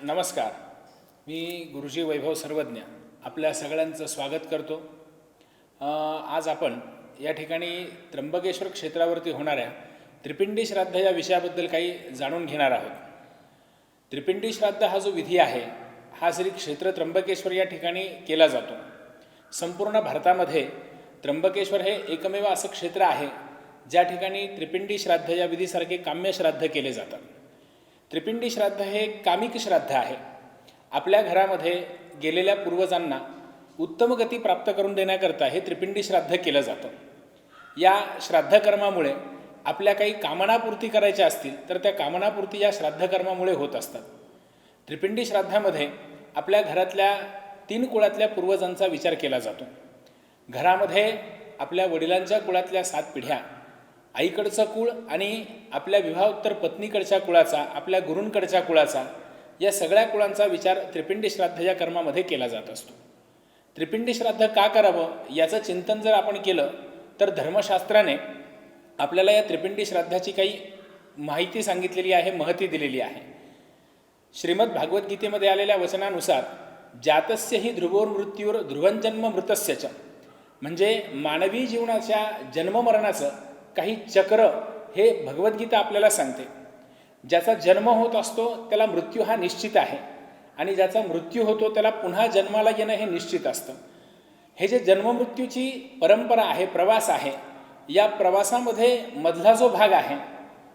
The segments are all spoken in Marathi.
नमस्कार. मी गुरुजी वैभव सर्वज्ञ आपल्या सगळ्यांचं स्वागत करतो. आज आपण या ठिकाणी त्र्यंबकेश्वर क्षेत्रावरती होणाऱ्या त्रिपिंडी श्राद्ध या विषयाबद्दल काही जाणून घेणार आहोत. त्रिपिंडी श्राद्ध हा जो विधी आहे हा श्री क्षेत्र त्र्यंबकेश्वर या ठिकाणी केला जातो. संपूर्ण भारतामध्ये त्र्यंबकेश्वर हे एकमेव असं क्षेत्र आहे ज्या ठिकाणी त्रिपिंडी श्राद्ध या विधीसारखे काम्य श्राद्ध केले जातात. त्रिपिंडी श्राद्ध हे कामिक श्राद्ध आहे. आपल्या घरामध्ये गेलेल्या पूर्वजांना उत्तम गती प्राप्त करून देण्याकरता हे त्रिपिंडी श्राद्ध केलं जातं. या श्राद्धकर्मामुळे आपल्या काही कामनापूर्ती करायच्या असतील तर त्या कामनापूर्ती या श्राद्धकर्मामुळे होत असतात. त्रिपिंडी श्राद्धामध्ये आपल्या घरातल्या 3 कुळातल्या पूर्वजांचा विचार केला जातो. घरामध्ये आपल्या वडिलांच्या कुळातल्या 7 पिढ्या, आईकडचं कुळ आणि आपल्या विवाहोत्तर पत्नीकडच्या कुळाचा, आपल्या गुरूंकडच्या कुळाचा, या सगळ्या कुळांचा विचार त्रिपिंडी श्राद्ध या कर्मामध्ये केला जात असतो. त्रिपिंडी श्राद्ध का करावं याचं चिंतन जर आपण केलं तर धर्मशास्त्राने आपल्याला या त्रिपिंडी श्राद्धाची काही माहिती सांगितलेली आहे, महती दिलेली आहे. श्रीमद भागवद्गीतेमध्ये आलेल्या वचनानुसार जातस्य हि ध्रुवोर मृत्यूर ध्रुवंजन्म मृतस्य च, म्हणजे मानवी जीवनाच्या जन्ममरणाचं काही चक्र हे भगवद्गीता आपल्याला सांगते. ज्याचा जन्म होत असतो त्याला मृत्यू हा निश्चित आहे आणि ज्याचा मृत्यू होतो त्याला पुन्हा जन्माला येणं हे निश्चित असतं. हे जे जन्ममृत्यूची परंपरा आहे, प्रवास आहे, या प्रवासामध्ये मधला जो भाग आहे,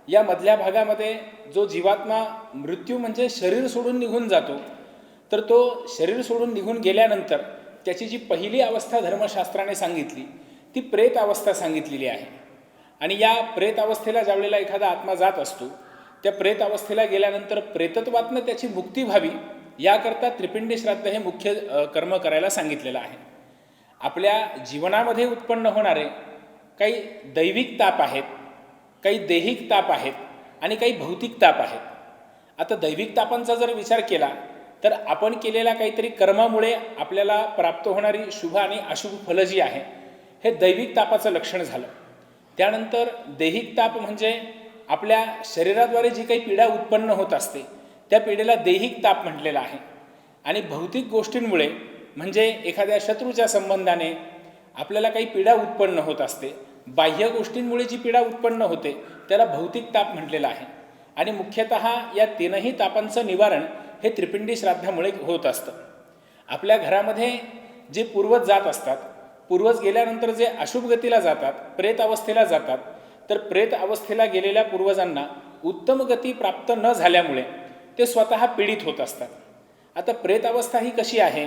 या मधल्या भागामध्ये जो जीवात्मा मृत्यू म्हणजे शरीर सोडून निघून जातो, तर तो शरीर सोडून निघून गेल्यानंतर त्याची जी पहिली अवस्था धर्मशास्त्राने सांगितली ती प्रेत अवस्था सांगितलेली आहे. आणि या प्रेत अवस्थेला ज्यावेळेला एखादा आत्मा जात असतो त्या प्रेत अवस्थेला गेल्यानंतर प्रेतत्वातनं त्याची मुक्ती व्हावी याकरता त्रिपिंडी श्राद्ध हे मुख्य कर्म करायला सांगितलेलं आहे. आपल्या जीवनामध्ये उत्पन्न होणारे काही दैविक ताप आहेत, काही दैहिक ताप आहेत आणि काही भौतिक ताप आहेत. आता दैविक तापांचा जर विचार केला तर आपण केलेल्या काहीतरी कर्मामुळे आपल्याला प्राप्त होणारी शुभ आणि अशुभ फलं जी आहे हे दैविक तापाचं लक्षण झालं. त्यानंतर दैहिक ताप म्हणजे आपल्या शरीराद्वारे जी काही पीडा उत्पन्न होत असते त्या पीडेला दैहिक ताप म्हटलेला आहे. आणि भौतिक गोष्टींमुळे म्हणजे एखाद्या शत्रूच्या संबंधाने आपल्याला काही पीडा उत्पन्न होत असते, बाह्य गोष्टींमुळे जी पीडा उत्पन्न होते त्याला भौतिक ताप म्हटलेला आहे. आणि मुख्यतः या 3ही तापांचं निवारण हे त्रिपिंडी श्राद्धामुळे होत असतं. आपल्या घरामध्ये जे पूर्वज जात असतात, पूर्वज गेल्यानंतर जे अशुभ गतीला जातात, प्रेत अवस्थेला जातात, तर प्रेत अवस्थेला गेलेल्या पूर्वजांना उत्तम गती प्राप्त न झाल्यामुळे ते स्वतः पीडित होत असतात. आता प्रेत अवस्था ही कशी आहे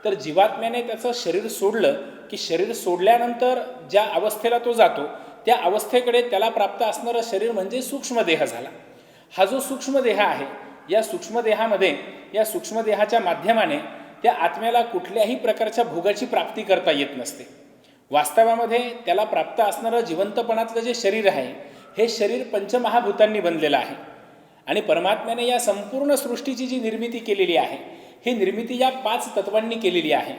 तर जीवात्म्याने त्याचं शरीर सोडलं की शरीर सोडल्यानंतर ज्या अवस्थेला तो जातो त्या अवस्थेकडे त्याला प्राप्त असणारं शरीर म्हणजे सूक्ष्मदेह झाला. हा जो सूक्ष्मदेह आहे या सूक्ष्मदेहामध्ये, या सूक्ष्मदेहाच्या माध्यमाने त्या आत्म्याला कुठल्याही प्रकारच्या भोगाची प्राप्ती करता येत नसते. वास्तवामध्ये त्याला प्राप्त असणारं जिवंतपणातलं जे शरीर आहे हे शरीर पंचमहाभूतांनी बनलेलं आहे. आणि परमात्म्याने या संपूर्ण सृष्टीची जी निर्मिती केलेली आहे ही निर्मिती या 5 तत्वांनी केलेली आहे.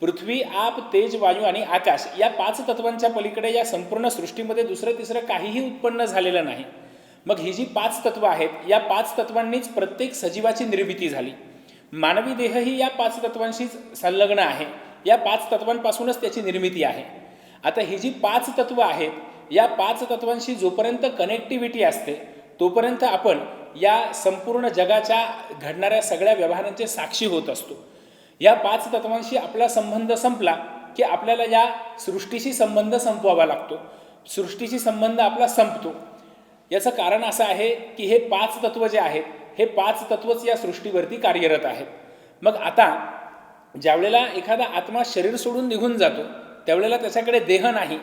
पृथ्वी, आप, तेज, वायू आणि आकाश या 5 तत्वांच्या पलीकडे या संपूर्ण सृष्टीमध्ये दुसरं तिसरं काहीही उत्पन्न झालेलं नाही. मग ही जी 5 तत्वं आहेत या 5 तत्वांनीच प्रत्येक सजीवाची निर्मिती झाली. मानवी देह ही या 5 तत्वांशीच संलग्न आहे, या 5 तत्वांपासूनच त्याची निर्मिती आहे. आता ही जी 5 तत्वं आहेत या 5 तत्वांशी जोपर्यंत कनेक्टिव्हिटी असते तोपर्यंत आपण या संपूर्ण जगाच्या घडणाऱ्या सगळ्या व्यवहारांचे साक्षी होत असतो. या 5 तत्वांशी आपला संबंध संपला की आपल्याला या सृष्टीशी संबंध संपवावा लागतो, सृष्टीशी संबंध आपला संपतो. याचं कारण असं आहे की हे 5 तत्व जे आहेत हे 5 तत्वच या सृष्टीवरती कार्यरत आहेत. मग आता ज्यावेळेला एखादा आत्मा शरीर सोडून निघून जातो त्यावेळेला त्याच्याकडे देह नाही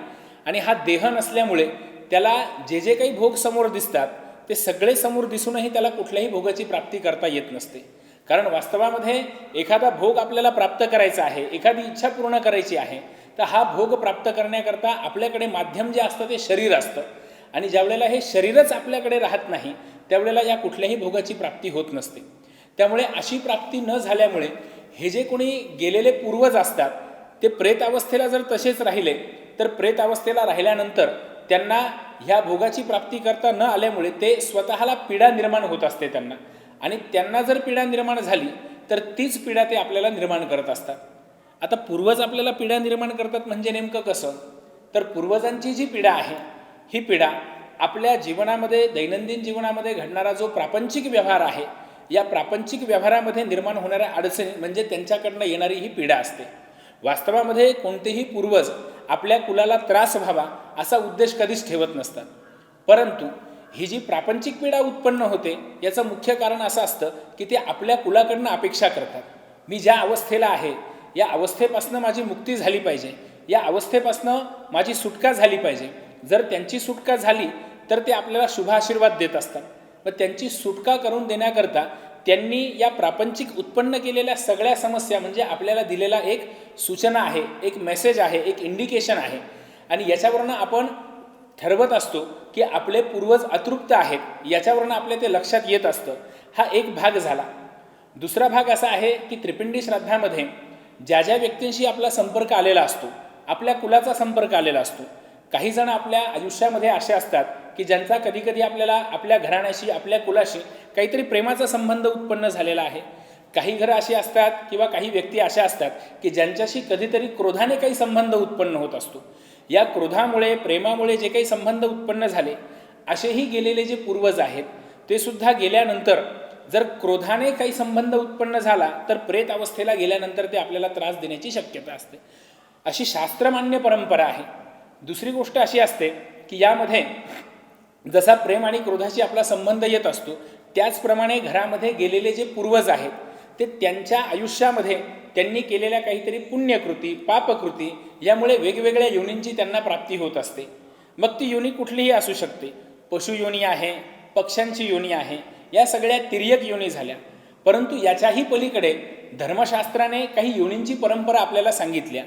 आणि हा देह नसल्यामुळे त्याला जे जे काही भोग समोर दिसतात ते सगळे समोर दिसूनही त्याला कुठल्याही भोगाची प्राप्ती करता येत नसते. कारण वास्तवामध्ये एखादा भोग आपल्याला प्राप्त करायचा आहे, एखादी इच्छा पूर्ण करायची आहे, तर हा भोग प्राप्त करण्याकरता आपल्याकडे माध्यम जे असतं ते शरीर असतं. आणि ज्यावेळेला हे शरीरच आपल्याकडे राहत नाही त्यावेळेला या कुठल्याही भोगाची प्राप्ती होत नसते. त्यामुळे अशी प्राप्ती न झाल्यामुळे हे जे कोणी गेलेले पूर्वज असतात ते प्रेत अवस्थेला जर तसेच राहिले तर प्रेत अवस्थेला राहिल्यानंतर त्यांना ह्या भोगाची प्राप्ती करता न आल्यामुळे ते स्वतःला पीडा निर्माण होत असते त्यांना. आणि त्यांना जर पीडा निर्माण झाली तर तीच पीडा ते आपल्याला निर्माण करत असतात. आता पूर्वज आपल्याला पीडा निर्माण करतात म्हणजे नेमकं कसं? तर पूर्वजांची जी पीडा आहे ही पीडा आपल्या जीवनामध्ये, दैनंदिन जीवनामध्ये घडणारा जो प्रापंचिक व्यवहार आहे, या प्रापंचिक व्यवहारामध्ये निर्माण होणाऱ्या अडचणी म्हणजे त्यांच्याकडनं येणारी ही पीडा असते. वास्तवामध्ये कोणतेही पूर्वज आपल्या कुलाला त्रास व्हावा असा उद्देश कधीच ठेवत नसतात. परंतु ही जी प्रापंचिक पीडा उत्पन्न होते याचं मुख्य कारण असं असतं की ते आपल्या कुलाकडनं अपेक्षा करतात. मी ज्या अवस्थेला आहे या अवस्थेपासनं माझी मुक्ती झाली पाहिजे, या अवस्थेपासनं माझी सुटका झाली पाहिजे. जर त्यांची सुटका झाली तर ते आपल्याला शुभ आशीर्वाद देत असतात. मग त्यांची सुटका करून देण्याकरता त्यांनी या प्रापंचिक उत्पन्न केलेल्या सगळ्या समस्या म्हणजे आपल्याला दिलेला एक सूचना आहे, एक मेसेज आहे, एक इंडिकेशन आहे. आणि याच्यावरनं आपण ठरवत असतो की आपले पूर्वज अतृप्त आहेत, याच्यावरनं आपल्या ते लक्षात येत असतं. हा एक भाग झाला. दुसरा भाग असा आहे की त्रिपिंडी श्राद्धामध्ये ज्या ज्या व्यक्तींशी आपला संपर्क आलेला असतो, आपल्या कुलाचा संपर्क आलेला असतो. काही जण आपल्या आयुष्यामध्ये असे असतात की ज्यांचा कधीकधी आपल्याला आपल्या घराण्याशी, आपल्या कुलाशी काहीतरी प्रेमाचा संबंध उत्पन्न झालेला आहे. काही घरं अशी असतात किंवा काही व्यक्ती अशा असतात की ज्यांच्याशी कधीतरी क्रोधाने काही संबंध उत्पन्न होत असतो. या क्रोधामुळे, प्रेमामुळे जे काही संबंध उत्पन्न झाले, असेही गेलेले जे पूर्वज आहेत ते सुद्धा गेल्यानंतर जर क्रोधाने काही संबंध उत्पन्न झाला तर प्रेत अवस्थेला गेल्यानंतर ते आपल्याला त्रास देण्याची शक्यता असते. अशी शास्त्रमान्य परंपरा आहे. दुसरी गोष्ट अशी असते की यामध्ये जसा प्रेम आणि क्रोधाशी आपला संबंध येत असतो त्याचप्रमाणे घरामध्ये गेलेले जे पूर्वज आहेत ते त्यांच्या आयुष्यामध्ये त्यांनी केलेल्या काहीतरी पुण्यकृती, पापकृती यामुळे वेगवेगळ्या योनींची त्यांना प्राप्ती होत असते. मग ती योनी कुठलीही असू शकते. पशुयोनी आहे, पक्ष्यांची योनी आहे, या सगळ्या तिर्यक योनी झाल्या. परंतु याच्याही पलीकडे धर्मशास्त्राने काही योनींची परंपरा आपल्याला सांगितल्या.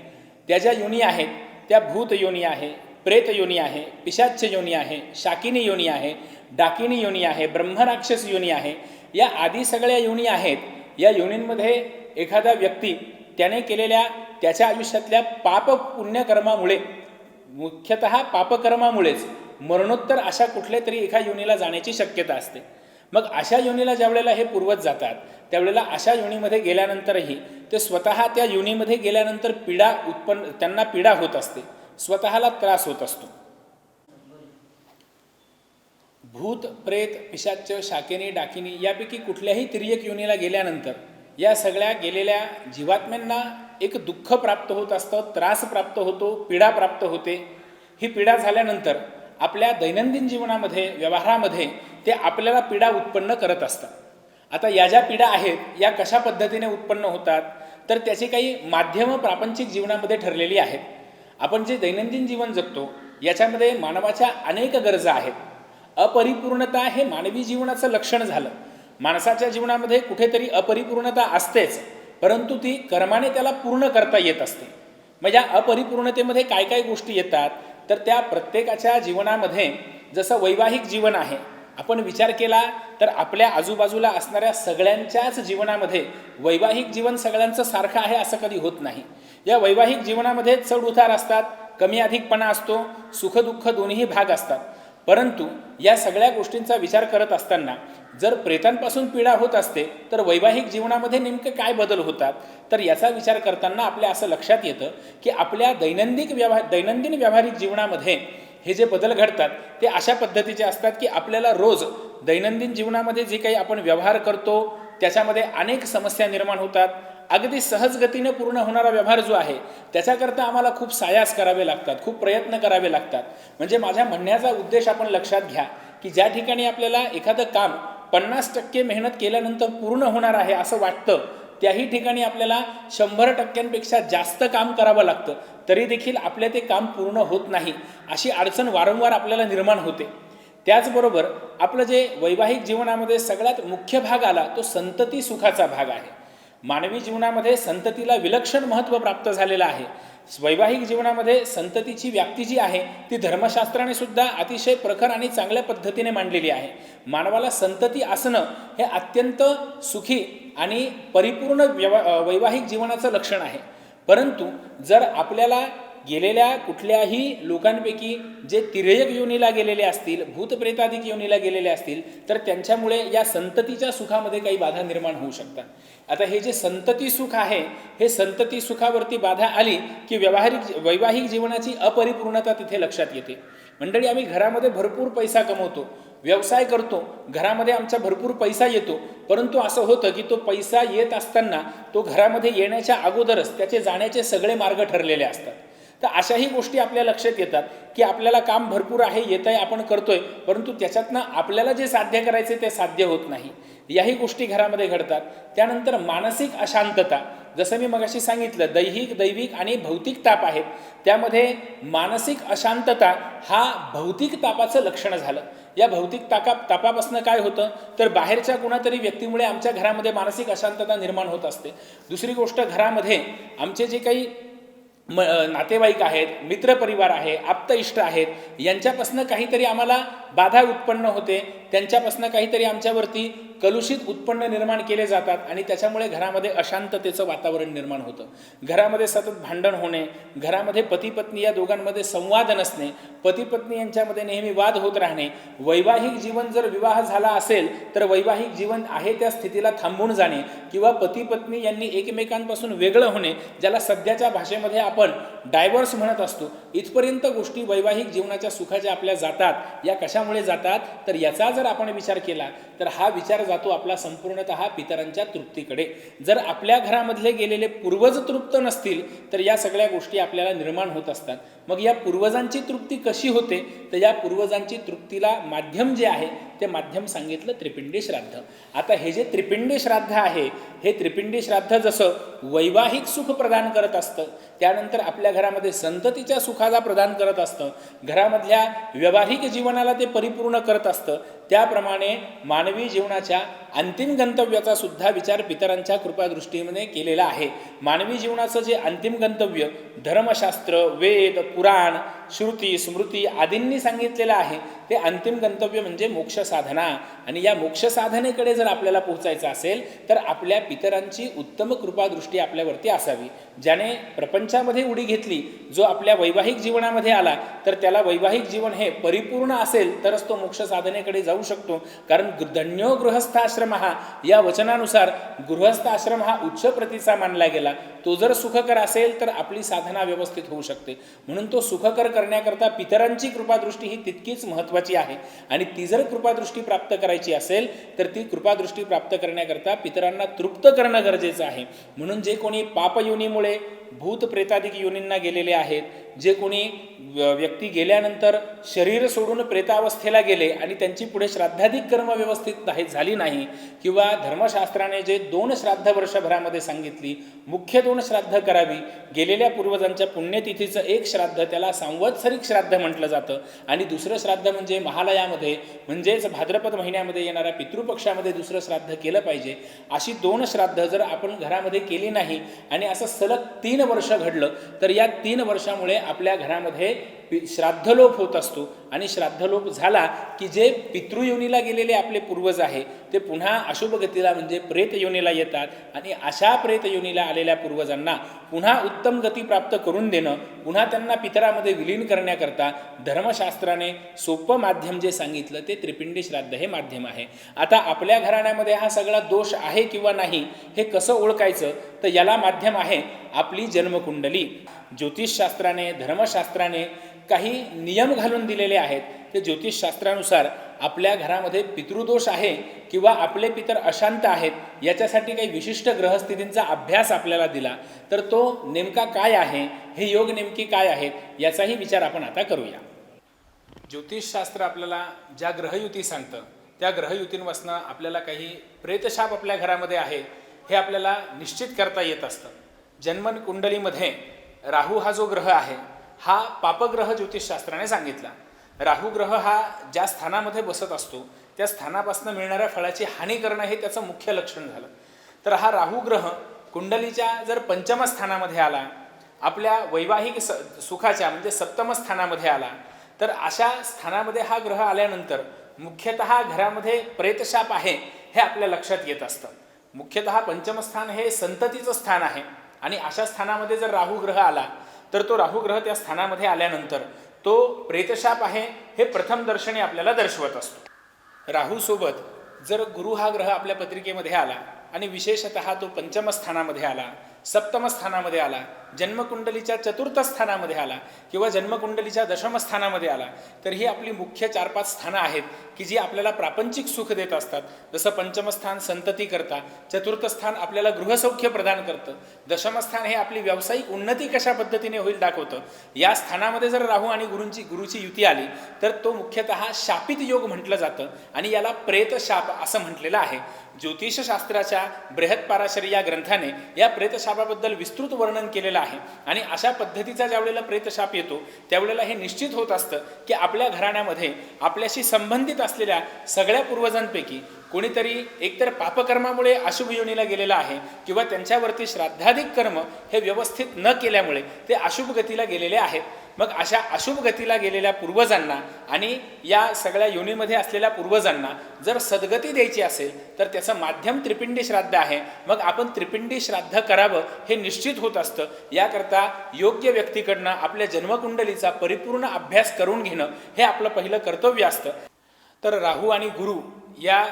त्या ज्या योनी आहेत त्या भूत योनी आहे, प्रेत योनी आहे, पिशाच्य योनी आहे, शाकिनी योनी आहे, डाकिनी योनी आहे, ब्रह्मराक्षस योनी आहे. या आदी सगळ्या योनी आहेत. या योनींमध्ये एखादा व्यक्ती त्याने केलेल्या त्याच्या आयुष्यातल्या पाप पुण्यकर्मामुळे, मुख्यतः पापकर्मामुळेच मरणोत्तर अशा कुठल्या तरी एका योनीला जाण्याची शक्यता असते. मग अशा योनीला ज्यावेळेला हे पूर्वज जातात त्यावेळेला अशा योनीमध्ये गेल्यानंतरही ते स्वतः त्या योनीमध्ये गेल्यानंतर त्यांना पीडा होत असते, स्वतःला त्रास होत असतो. भूत, प्रेत, पिशाच्य, शाकिनी, डाकिनी यापैकी कुठल्याही तिर्यक योनीला गेल्यानंतर या सगळ्या गेलेल्या जीवात्म्यांना एक दुःख प्राप्त होत असतं, त्रास प्राप्त होतो, पीडा प्राप्त होते. ही पीडा झाल्यानंतर आपल्या दैनंदिन जीवनामध्ये, व्यवहारामध्ये ते आपल्याला पीडा उत्पन्न करत असतात. आता या ज्या पीडा आहेत या कशा पद्धतीने उत्पन्न होतात तर त्याची काही माध्यमं प्रापंचिक जीवनामध्ये ठरलेली आहेत. आपण जे दैनंदिन जीवन जगतो याच्यामध्ये मानवाच्या अनेक गरजा आहेत. अपरिपूर्णता हे मानवी जीवनाचं लक्षण झालं. माणसाच्या जीवनामध्ये कुठेतरी अपरिपूर्णता असतेच, परंतु ती कर्माने त्याला पूर्ण करता येत असते. मग या अपरिपूर्णतेमध्ये काय काय गोष्टी येतात तर त्या प्रत्येकाच्या जीवनामध्ये जसं वैवाहिक जीवन आहे, आपण विचार केला तर आपल्या आजूबाजूला असणाऱ्या सगळ्यांच्याच जीवनामध्ये वैवाहिक जीवन सगळ्यांचं सारखं आहे असं कधी होत नाही. या वैवाहिक जीवनामध्ये चढ उतार असतात, कमी अधिकपणा असतो, सुखदुःख दोन्ही भाग असतात. परंतु या सगळ्या गोष्टींचा विचार करत असताना जर प्रेतांपासून पीडा होत असते तर वैवाहिक जीवनामध्ये नेमके काय बदल होतात तर याचा विचार करताना आपल्या असं लक्षात येतं की आपल्या दैनंदिन व्यावहारिक जीवनामध्ये हे जे बदल घडतात ते अशा पद्धतीचे असतात की आपल्याला रोज दैनंदिन जीवनामध्ये जे काही आपण व्यवहार करतो त्याच्यामध्ये अनेक समस्या निर्माण होतात. अगदी सहजगतीने पूर्ण होणारा व्यवहार जो आहे त्याच्याकरता आम्हाला खूप सायास करावे लागतात, खूप प्रयत्न करावे लागतात. म्हणजे माझ्या म्हणण्याचा उद्देश आपण लक्षात घ्या की ज्या ठिकाणी आपल्याला एखादं काम 50% मेहनत केल्यानंतर पूर्ण होणार आहे असं वाटतं, त्याही ठिकाणी आपल्याला 100%पेक्षा जास्त काम करावं लागतं, तरी देखील आपले ते काम पूर्ण होत नाही. अशी अडचण वारंवार आपल्याला निर्माण होते. त्याचबरोबर आपलं जे वैवाहिक जीवनामध्ये सगळ्यात मुख्य भाग आला तो संतती सुखाचा भाग आहे. मानवी जीवनामध्ये संततीला विलक्षण महत्त्व प्राप्त झालेलं आहे. वैवाहिक जीवनामध्ये संततीची व्याप्ती जी आहे ती धर्मशास्त्राने सुद्धा अतिशय प्रखर आणि चांगल्या पद्धतीने मांडलेली आहे. मानवाला संतती असणं हे अत्यंत सुखी आणि परिपूर्ण वैवाहिक जीवनाचं लक्षण आहे. परंतु जर आपल्याला गेलेल्या कुठल्याही लोकांपैकी जे तिर्यक योनीला गेलेले असतील, भूतप्रेतादिक योनीला गेलेले असतील, तर त्यांच्यामुळे या संततीच्या सुखामध्ये काही बाधा निर्माण होऊ शकतात. आता हे जे संतती सुख आहे, हे संतती सुखावरती बाधा आली की वैवाहिक जीवनाची अपरिपूर्णता तिथे लक्षात येते. मंडळी, आम्ही घरामध्ये भरपूर पैसा कमवतो, व्यवसाय करतो, घरामध्ये आमचा भरपूर पैसा येतो, परंतु असं होतं की तो पैसा येत असताना तो घरामध्ये येण्याच्या अगोदरच त्याचे जाण्याचे सगळे मार्ग ठरलेले असतात. तर अशाही गोष्टी आपल्या लक्षात येतात की आपल्याला काम भरपूर आहे, येत आहे, आपण करतोय, परंतु त्याच्यातनं आपल्याला जे साध्य करायचे ते साध्य होत नाही. याही गोष्टी घरामध्ये घडतात. त्यानंतर मानसिक अशांतता, जसं मी मगाशी सांगितलं, दैविक आणि भौतिक ताप आहेत, त्यामध्ये मानसिक अशांतता हा भौतिक तापाचं लक्षण झालं. या भौतिक तापापासून काय होतं तर बाहेरच्या कोणातरी व्यक्तीमुळे आमच्या घरामध्ये मानसिक अशांतता निर्माण होत असते. दुसरी गोष्ट, घरामध्ये आमचे जे काही नातेवाईक आहेत, मित्रपरिवार आहे, आप्त इष्ट आहेत, यांच्यापासून काहीतरी आम्हाला बाधा उत्पन्न होते, त्यांच्यापासून काहीतरी आमच्यावरती कलुषित उत्पन्न निर्माण केले जातात आणि त्याच्यामुळे घरामध्ये अशांततेचं वातावरण निर्माण होतं. घरामध्ये सतत भांडण होणे, घरामध्ये पती पत्नी या दोघांमध्ये संवाद नसणे, पती पत्नी यांच्यामध्ये नेहमी वाद होत राहणे, वैवाहिक जीवन जर विवाह झाला असेल तर वैवाहिक जीवन आहे त्या स्थितीला थांबून जाणे किंवा पती पत्नी यांनी एकमेकांपासून वेगळं होणे, ज्याला सध्याच्या भाषेमध्ये आपण डायव्हर्स म्हणत असतो, इथपर्यंत गोष्टी वैवाहिक जीवनाच्या सुखाच्या आपल्या जातात. या कशामुळे जातात तर याचा जर आपण विचार केला तर हा विचार जातो आपला संपूर्णतः पितरांच्या तृप्तीकडे. जर आपल्या घरामधले गेलेले पूर्वज तृप्त नसतील तर या सगळ्या गोष्टी आपल्याला निर्माण होत असतात. मग या पूर्वजांची तृप्ती कशी होते तर या पूर्वजांची तृप्तीला माध्यम जे आहे ते माध्यम सांगितलं त्रिपिंडी श्राद्ध. आता हे जे त्रिपिंडी श्राद्ध आहे, हे त्रिपिंडी श्राद्ध जसं वैवाहिक सुख प्रदान करत असतं, त्यानंतर आपल्या घरामध्ये संततीच्या सुखाला प्रदान करत असतं, घरामधल्या व्यावहारिक जीवनाला ते परिपूर्ण करत असतं, त्याप्रमाणे मानवी जीवनाच्या अंतिम गंतव्याचा सुद्धा विचार पितरांच्या कृपादृष्टीने केलेला आहे. मानवी जीवनाचं जे अंतिम गंतव्य धर्मशास्त्र, वेद, पुराण, श्रुती, स्मृती आदींनी सांगितलेलं आहे, ते अंतिम गंतव्य म्हणजे मोक्ष साधना. आणि या मोक्ष साधनेकडे जर आपल्याला पोहोचायचं असेल तर आपल्या पितरांची उत्तम कृपादृष्टी आपल्यावरती असावी. ज्याने प्रपंचामध्ये उडी घेतली, जो आपल्या वैवाहिक जीवनामध्ये आला, तर त्याला वैवाहिक जीवन हे परिपूर्ण असेल तरच तो मोक्ष साधनेकडे जाऊ शकतो. कारण धन्यो गृहस्थाश्रम हा या वचनानुसार गृहस्थ आश्रम हा उच्च प्रतीचा मानला गेला. तो जर सुखकर असेल तर आपली साधना व्यवस्थित होऊ शकते. म्हणून तो सुखकर करण्याकरता पितरांची कृपादृष्टी ही तितकीच महत्त्वाची आहे. आणि ती जर कृपादृष्टी प्राप्त करायची असेल तर ती कृपादृष्टी प्राप्त करण्याकरता पितरांना तृप्त करणं गरजेचं आहे. म्हणून जे कोणी पापयोनीमुळे भूत प्रेतादिक योनींना गेलेले आहेत, जे कोणी व्यक्ती गेल्यानंतर शरीर सोडून प्रेतावस्थेला गेले आणि त्यांची पुढे श्राद्धाधिक कर्म व्यवस्थित झाली नाही, किंवा धर्मशास्त्राने जे 2 श्राद्ध वर्षभरामध्ये सांगितली, मुख्य 2 श्राद्ध करावी, गेलेल्या पूर्वजांच्या पुण्यतिथीचं 1 श्राद्ध त्याला सांवत्सरिक श्राद्ध म्हटलं जातं, आणि दुसरं श्राद्ध म्हणजे महालयामध्ये म्हणजेच भाद्रपद महिन्यामध्ये येणाऱ्या पितृपक्षामध्ये दुसरं श्राद्ध केलं पाहिजे. अशी 2 श्राद्ध जर आपण घरामध्ये केली नाही आणि असं सलग 3 वर्ष घडलं तर या 3 वर्षामुळे आपल्या घरामध्ये श्राद्धलोप होत असतो. आणि श्राद्धलोप झाला की जे पितृयोनीला गेलेले आपले पूर्वज आहे ते पुन्हा अशुभ गतीला म्हणजे प्रेत योनीला येतात. आणि अशा प्रेत योनीला आलेल्या पूर्वजांना पुन्हा उत्तम गती प्राप्त करून देणं, पुन्हा त्यांना पितरामध्ये विलीन करण्याकरता धर्मशास्त्राने सोपं माध्यम जे सांगितलं ते त्रिपिंडी श्राद्ध हे माध्यम आहे. आता आपल्या घराण्यामध्ये हा सगळा दोष आहे किंवा नाही हे कसं ओळखायचं तर याला माध्यम आहे आपली जन्मकुंडली. ज्योतिषशास्त्राने, धर्मशास्त्राने काही नियम घालून दिलेले आहेत. ते ज्योतिषशास्त्रानुसार आपल्या घरामध्ये पितृदोष आहे किंवा आपले पितर अशांत आहेत याच्यासाठी काही विशिष्ट ग्रहस्थितींचा अभ्यास आपल्याला दिला, तर तो नेमका काय आहे, हे योग नेमकी काय आहेत याचाही विचार आपण आता करूया. ज्योतिषशास्त्र आपल्याला ज्या ग्रहयुती सांगतं त्या ग्रहयुतींपासून आपल्याला काही प्रेतशाप आपल्या घरामध्ये आहे हे आपल्याला निश्चित करता येत असतं. जन्मकुंडलीमध्ये राहू हा जो ग्रह आहे हा पापग्रह ज्योतिषशास्त्राने सांगितला. राहू ग्रह हा ज्या स्थानामध्ये बसत असतो त्या स्थानापासून मिळणाऱ्या फळाची हानी करणं हे त्याचं मुख्य लक्षण झालं. तर हा राहू ग्रह कुंडलीच्या जर 5म स्थानामध्ये आला, आपल्या वैवाहिक सुखाच्या म्हणजे 7म स्थानामध्ये आला, तर अशा स्थानामध्ये हा ग्रह आल्यानंतर मुख्यतः घरामध्ये प्रेतशाप आहे हे आपल्या लक्षात येत असतं. मुख्यतः 5म स्थान हे संततीचं स्थान आहे आणि अशा स्थानामध्ये जर राहू ग्रह आला तर तो राहू ग्रह त्या स्थानामध्ये आल्यानंतर तो प्रेतशाप आहे हे प्रथम दर्शनी आपल्याला दर्शवत असतो. राहूसोबत जर गुरु हा ग्रह आपल्या पत्रिकेमध्ये आला आणि विशेषतः तो पंचम स्थानामध्ये आला, सप्तम स्थानामध्ये आला, जन्मकुंडलीच्या चतुर्थ स्थानामध्ये आला किंवा जन्मकुंडलीच्या दशम स्थानामध्ये आला, तर ही आपली मुख्य 4-5 स्थानं आहेत की जी आपल्याला प्रापंचिक सुख देत असतात. जसं पंचम स्थान संतती करता, चतुर्थ स्थान आपल्याला गृहसौख्य प्रदान करतं, दशम स्थान हे आपली व्यावसायिक उन्नती कशा पद्धतीने होईल दाखवतं. या स्थानामध्ये जर राहू आणि गुरुची युती आली तर तो मुख्यतः शापित योग म्हटलं जातं आणि याला प्रेतशाप असं म्हटलेलं आहे. ज्योतिषशास्त्राच्या बृहत्पराशरी या ग्रंथाने या प्रेतशापाबद्दल विस्तृत वर्णन केलेलं आहे आणि अशा पद्धतीचा ज्यावेळेला प्रेतशाप येतो त्यावेळेला हे निश्चित होत असतं की आपल्या घराण्यामध्ये आपल्याशी संबंधित असलेल्या सगळ्या पूर्वजांपैकी कोणीतरी एकतर पापकर्मामुळे अशुभ योनीला गेलेला आहे किंवा त्यांच्यावरती श्राद्धाधिक कर्म हे व्यवस्थित न केल्यामुळे ते अशुभ गतीला गेलेले आहेत. मग अशा अशुभ गतीला गेलेल्या पूर्वजांना आणि या सगळ्या योनीमध्ये असलेल्या पूर्वजांना जर सद्गती द्यायची असेल तर त्याचं माध्यम त्रिपिंडी श्राद्ध आहे. मग आपण त्रिपिंडी श्राद्ध करावं हे निश्चित होत असतं. याकरता योग्य व्यक्तीकडनं आपल्या जन्मकुंडलीचा परिपूर्ण अभ्यास करून घेणं हे आपलं पहिलं कर्तव्य असतं. तर राहू आणि गुरु या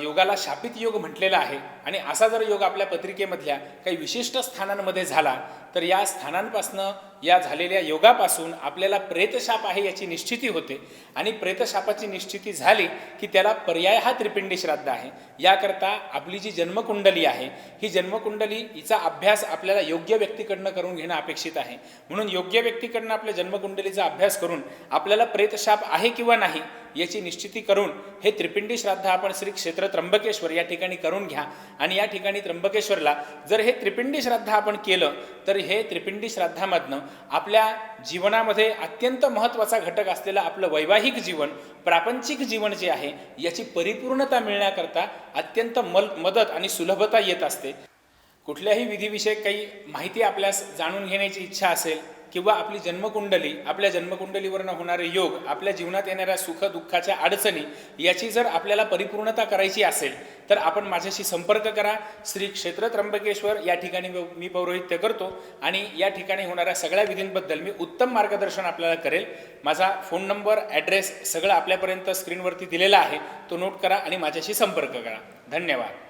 योगाला शापित योग म्हटलेला आहे आणि असा जर योग आपल्या पत्रिकेमधल्या काही विशिष्ट स्थानांमध्ये झाला तर या स्थानांपासनं या झालेल्या योगापासून आपल्याला प्रेतशाप आहे याची निश्चिती होते आणि प्रेतशापाची निश्चिती झाली की त्याला पर्याय हा त्रिपिंडी श्राद्ध आहे. याकरता आपली जी जन्मकुंडली आहे ही जन्मकुंडली हिचा अभ्यास आपल्याला योग्य व्यक्तीकडनं करून घेणं अपेक्षित आहे. म्हणून योग्य व्यक्तीकडनं आपल्या जन्मकुंडलीचा अभ्यास करून आपल्याला प्रेतशाप आहे किंवा नाही याची निश्चिती करून हे त्रिपिंडी श्राद्ध आपण श्री क्षेत्र त्र्यंबकेश्वर या ठिकाणी करून घ्या. आणि या ठिकाणी त्र्यंबकेश्वरला जर हे त्रिपिंडी श्राद्ध आपण केलं तर हे त्रिपिंडी श्राद्धामधनं आपल्या जीवनामध्ये अत्यंत महत्त्वाचा घटक असलेलं आपलं वैवाहिक जीवन, प्रापंचिक जीवन जे आहे याची परिपूर्णता मिळण्याकरता अत्यंत मदत आणि सुलभता येत असते. कुठल्याही विधीविषयक काही माहिती आपल्यास जाणून घेण्याची इच्छा असेल किंवा आपली जन्मकुंडली, आपल्या जन्मकुंडलीवरनं होणारे योग, आपल्या जीवनात येणाऱ्या सुख दुःखाच्या अडचणी याची जर आपल्याला परिपूर्णता करायची असेल तर आपण माझ्याशी संपर्क करा. श्री क्षेत्र त्र्यंबकेश्वर या ठिकाणी मी पौरोहित्य करतो आणि या ठिकाणी होणाऱ्या सगळ्या विधींबद्दल मी उत्तम मार्गदर्शन आपल्याला करेल. माझा फोन नंबर, ॲड्रेस सगळं आपल्यापर्यंत स्क्रीनवरती दिलेला आहे, तो नोट करा आणि माझ्याशी संपर्क करा. धन्यवाद.